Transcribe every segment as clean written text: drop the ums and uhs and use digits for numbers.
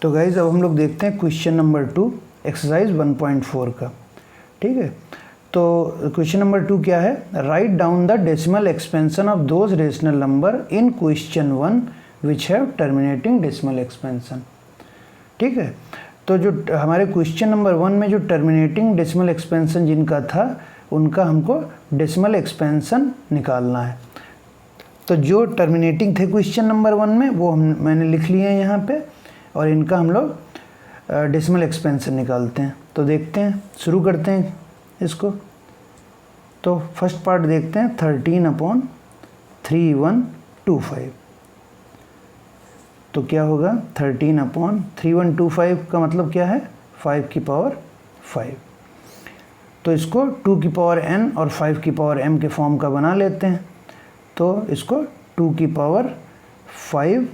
तो गाइज अब हम लोग देखते हैं क्वेश्चन नंबर 2 एक्सरसाइज 1.4 का। ठीक है, तो क्वेश्चन नंबर 2 क्या है, write down the decimal expansion of those rational number in question 1 which have terminating decimal expansion. ठीक है, तो जो हमारे क्वेश्चन नंबर 1 में जो टर्मिनेटिंग डेसिमल एक्सपेंशन जिनका था उनका हमको डेसिमल एक्सपेंशन निकालना है। तो जो टर्मिनेटिंग थे क्वेश्चन नंबर 1 में वो मैंने लिख लिए हैं यहाँ पे, और इनका हम लोग डेसिमल एक्सपेंशन निकालते हैं। तो देखते हैं, शुरू करते हैं इसको। तो फर्स्ट पार्ट देखते हैं 13/3125। तो क्या होगा 13/3125 का मतलब क्या है 5 की पावर 5। तो इसको 2 की पावर n और 5 की पावर m के फॉर्म का बना लेते हैं। तो इसको 2 की पावर 5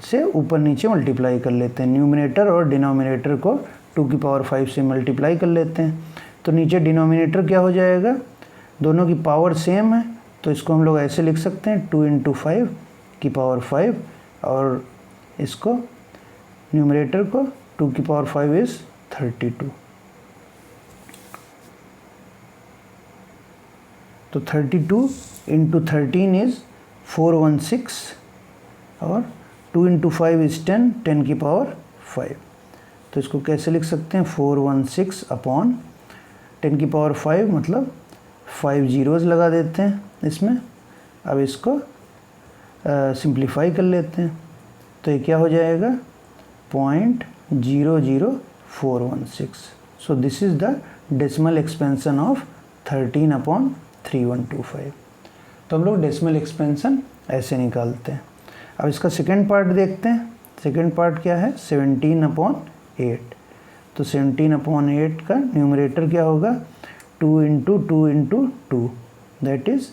से ऊपर नीचे मल्टीप्लाई कर लेते हैं। न्यूमिनेटर और डिनोमिनेटर को 2 की पावर 5 से मल्टीप्लाई कर लेते हैं। तो नीचे डिनोमिनेटर क्या हो जाएगा, दोनों की पावर सेम है तो इसको हम लोग ऐसे लिख सकते हैं 2 × 5 की पावर 5, और इसको न्यूमिनेटर को 2 की पावर 5 इज़ 32। तो 32 × 13 इज़ 416 और 2 × 5 इज़ 10, 10 की पावर 5। तो इसको कैसे लिख सकते हैं 416 अपॉन 10 की पावर 5, मतलब 5 zeros लगा देते हैं इसमें। अब इसको सिंप्लीफाई कर लेते हैं। तो ये क्या हो जाएगा 0.00416। So this is the decimal expansion of 13/3125। तो हम लोग डेसिमल एक्सपेंशन ऐसे निकालते हैं। अब इसका सेकेंड पार्ट देखते हैं। सेकेंड पार्ट क्या है 17/8। तो 17/8 का न्यूमरेटर क्या होगा 2 × 2 × 2, दैट इज़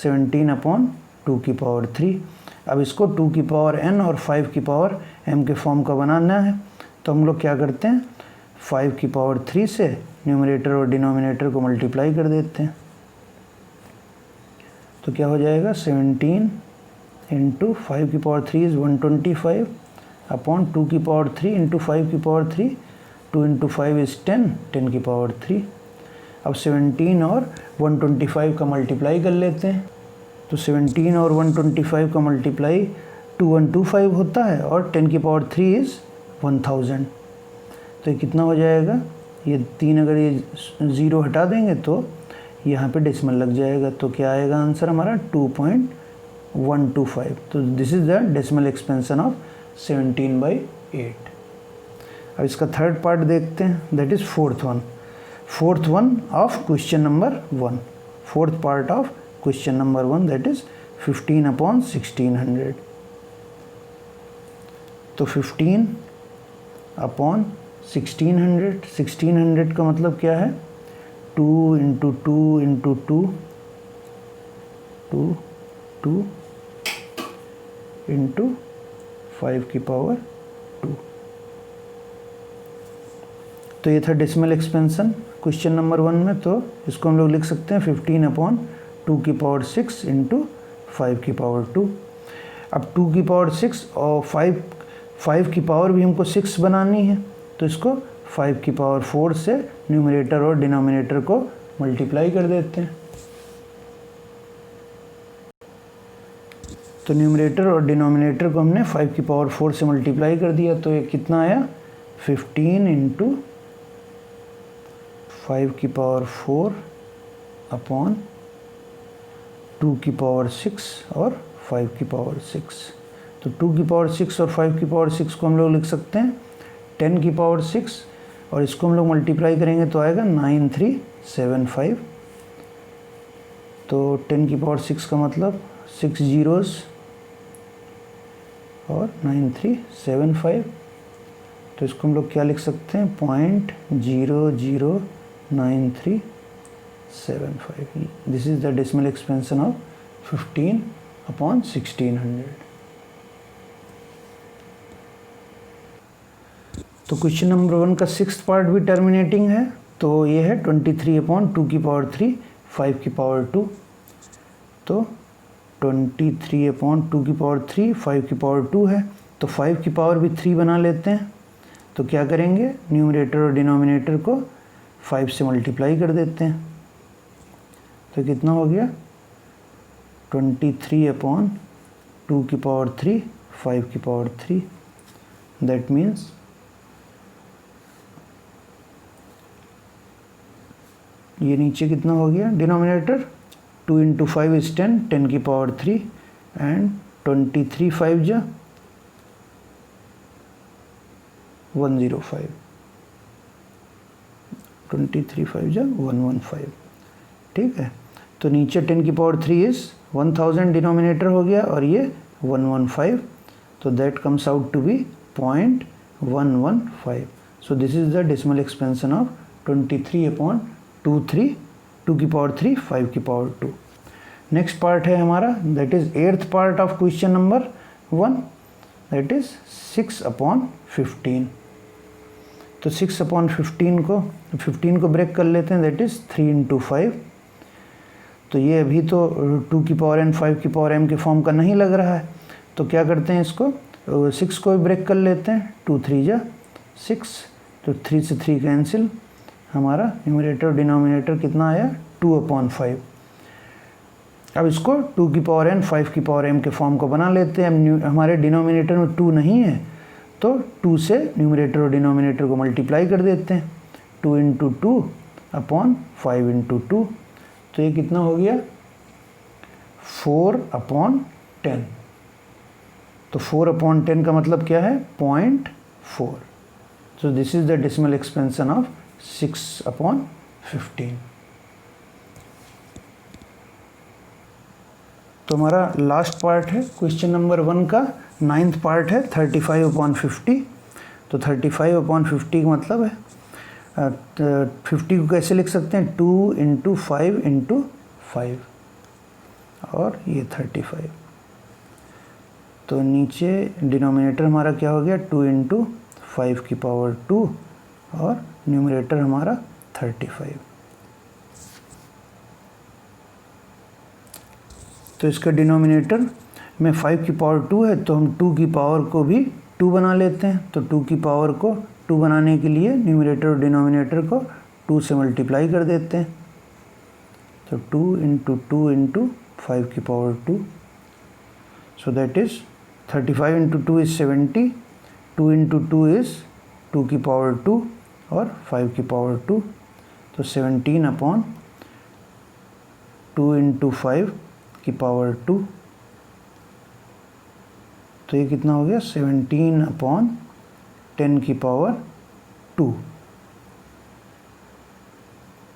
17/2 की पावर 3। अब इसको 2 की पावर n और 5 की पावर m के फॉर्म का बनाना है। तो हम लोग क्या करते हैं 5 की पावर 3 से न्यूमरेटर और डिनोमिनेटर को मल्टीप्लाई कर देते हैं। तो क्या हो जाएगा 17 × 5 की पावर 3 इज़ 125 अपॉन 2 की पावर 3 × 5 की पावर 3, 2 × 5 इज़ 10, 10 की पावर 3। अब 17 और 125 का मल्टीप्लाई कर लेते हैं। तो 17 और 125 का मल्टीप्लाई 2125 होता है और 10 की पावर 3 इज़ 1000। तो ये कितना हो जाएगा, ये 3 अगर ये 0 हटा देंगे तो यहाँ पे डेसिमल लग जाएगा। तो क्या आएगा आंसर हमारा 2.125। तो this is the decimal expansion of 17/8। अब इसका थर्ड पार्ट देखते हैं, that is fourth one of question number 1। Fourth part of question number 1 that is 15/1600। तो 15/1600, 1600 का मतलब क्या है 2 × 2 × 2 2 × 5 की पावर 2। तो ये था डेसिमल एक्सपेंशन क्वेश्चन नंबर 1 में। तो इसको हम लोग लिख सकते हैं 15/2 की पावर 6 × 5 की पावर 2। अब 2 की पावर 6 और 5 की पावर भी हमको 6 बनानी है। तो इसको 5 की पावर 4 से न्यूमरेटर और डिनोमिनेटर को मल्टीप्लाई कर देते हैं। तो न्यूमरेटर और डिनोमिनेटर को हमने 5 की पावर 4 से मल्टीप्लाई कर दिया। तो ये कितना आया 15 × 5 की पावर 4 अपॉन 2 की पावर 6 और 5 की पावर 6। तो 2 की पावर 6 और 5 की पावर 6 को हम लोग लिख सकते हैं 10 की पावर 6, और इसको हम लोग मल्टीप्लाई करेंगे तो आएगा 9375। तो 10 की पावर 6 का मतलब 6 zeros और 9375। तो इसको हम लोग क्या लिख सकते हैं 0.009375। This is the decimal expansion of 15/1600। तो क्वेश्चन नंबर 1 का 6th पार्ट भी टर्मिनेटिंग है। तो ये है 23/2 की पावर 3 5 की पावर 2। तो 23/2 की पावर 3 5 की पावर 2 है। तो 5 की पावर भी 3 बना लेते हैं। तो क्या करेंगे, न्यूमरेटर और डिनोमिनेटर को 5 से मल्टीप्लाई कर देते हैं। तो कितना हो गया, 23/2 की पावर 3, 5 की पावर 3। दैट मीन्स ये नीचे कितना हो गया, डिनोमिनेटर 2 × 5 is 10, 10 की पावर 3 एंड 23 5 जा 105, 23 5 जा 115। ठीक है, तो नीचे 10 की पावर 3 इज 1000 डिनोमिनेटर हो गया और ये 115, तो that comes out to be 0.115। So this is the decimal expansion of 23/23, 2 की पावर 3, 5 की पावर 2। नेक्स्ट पार्ट है हमारा, that is 8th part of question number 1, that is 6/15। तो 6/15 को ब्रेक कर लेते हैं, दैट इज 3 × 5। तो ये अभी तो 2 की पावर n 5 की पावर m के फॉर्म का नहीं लग रहा है, तो क्या करते हैं इसको, 6 को भी ब्रेक कर लेते हैं, 2 3 जा 6, तो 3 से 3 कैंसिल, हमारा न्यूमरेटर डिनोमिनेटर कितना आया, 2/5। अब इसको 2 की पावर n 5 की पावर m के फॉर्म को बना लेते हैं। हमारे डिनोमिनेटर में 2 नहीं है, तो 2 से न्यूमरेटर और डिनोमिनेटर को मल्टीप्लाई कर देते हैं, 2 × 2/5 × 2। तो ये कितना हो गया, 4/10। तो 4/10 का मतलब क्या है, 0.4। सो this is the decimal expansion of 6/15। तो हमारा लास्ट पार्ट है क्वेश्चन नंबर 1 का, 9th पार्ट है 35/50। तो 35/50 का मतलब है 50 को कैसे लिख सकते हैं, 2 × 5 × 5 और ये 35। तो नीचे डिनोमिनेटर हमारा क्या हो गया, 2 × 5 की पावर 2 और न्यूमरेटर हमारा 35। तो इसका डिनोमिनेटर में 5 की पावर 2 है, तो हम 2 की पावर को भी 2 बना लेते हैं। तो 2 की पावर को 2 बनाने के लिए न्यूमरेटर और डिनोमिनेटर को 2 से मल्टीप्लाई कर देते हैं। तो 2 × 2 × 5 की power 2, so that is 35 × 2 is 70, 2 × 2 is 2 की पावर 2 और 5 की पावर 2। तो 17/2 × 5 की पावर 2। तो ये कितना हो गया, 17/10 की पावर 2।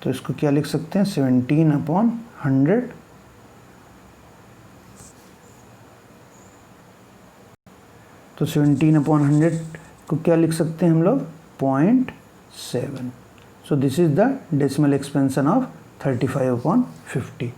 तो इसको क्या लिख सकते हैं, 17/100। तो 17/100 को क्या लिख सकते हैं हम लोग, 0.7। सो this is the decimal expansion of 35/50।